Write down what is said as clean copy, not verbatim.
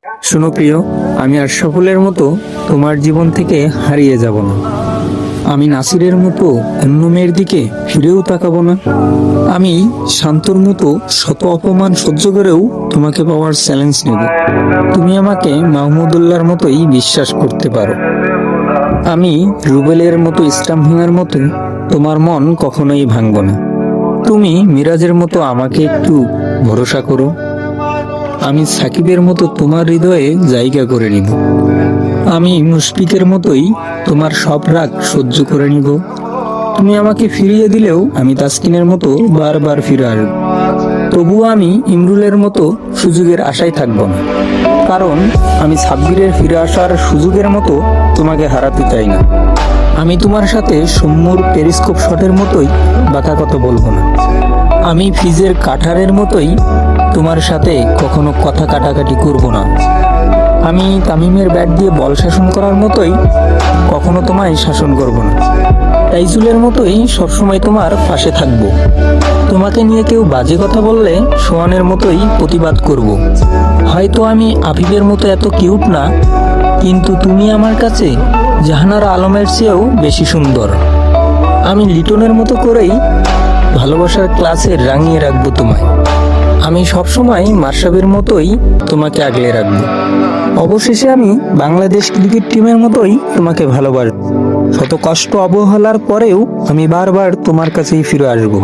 শোনো প্রিয়, আমি আশরাফুলের মতো তোমার জীবন থেকে হারিয়ে যাব না। আমি নাসিরের মতো অন্য মেয়ের দিকে ফিরেও তাকাবো না। আমি শান্তর মতো শত অপমান সহ্য করেও তোমাকে পাওয়ার চ্যালেঞ্জ নেব। তুমি আমাকে মাহমুদুল্লাহর মতোই বিশ্বাস করতে পারো। আমি রুবেলের মতো ইসলাম ভাঙার মতো তোমার মন কখনোই ভাঙব না। তুমি মিরাজের মতো আমাকে একটু ভরসা করো। আমি সাকিবের মতো তোমার হৃদয়ে জায়গা করে নিব। আমি মুশফিকের মতোই তোমার সব রাগ সহ্য করে নিব। তুমি আমাকে ফিরিয়ে দিলেও আমি তাসকিনের মতো বারবার ফিরে আসব। তবুও আমি ইমরুলের মতো সুযোগের আশায় থাকব না, কারণ আমি সাব্বিরের ফিরে আসার সুযোগের মতো তোমাকে হারাতে চাই না। আমি তোমার সাথে সৌম্যর পেরিস্কোপ শটের মতোই বাঁকা কথা বলবো না। আমি ফ্রিজের কাঠারের মতোই তোমার সাথে কখনো কথা কাটাকাটি করব না। আমি তামিমের ব্যাট দিয়ে বল শাসন করার মতোই কখনো তোমায় শাসন করব না। তাইজুলের মতোই সবসময় তোমার পাশে থাকব। তোমাকে নিয়ে কেউ বাজে কথা বললে সোহানের মতোই প্রতিবাদ করব। হয়তো আমি আফিফের মতো এত কিউট না, কিন্তু তুমি আমার কাছে জাহানারা আলমের চেয়েও বেশি সুন্দর। আমি লিটনের মতো করেই ভালোবাসার ক্লাসে রাঙিয়ে রাখবো তোমায়। আমি সবসময় মাশরাফির মতোই তোমাকে আগলে রাখবো। অবশেষে আমি বাংলাদেশ ক্রিকেট টিমের মতোই তোমাকে ভালোবাসবো। শত কষ্ট অবহেলার পরেও আমি বারবার তোমার কাছেই ফিরে আসবো।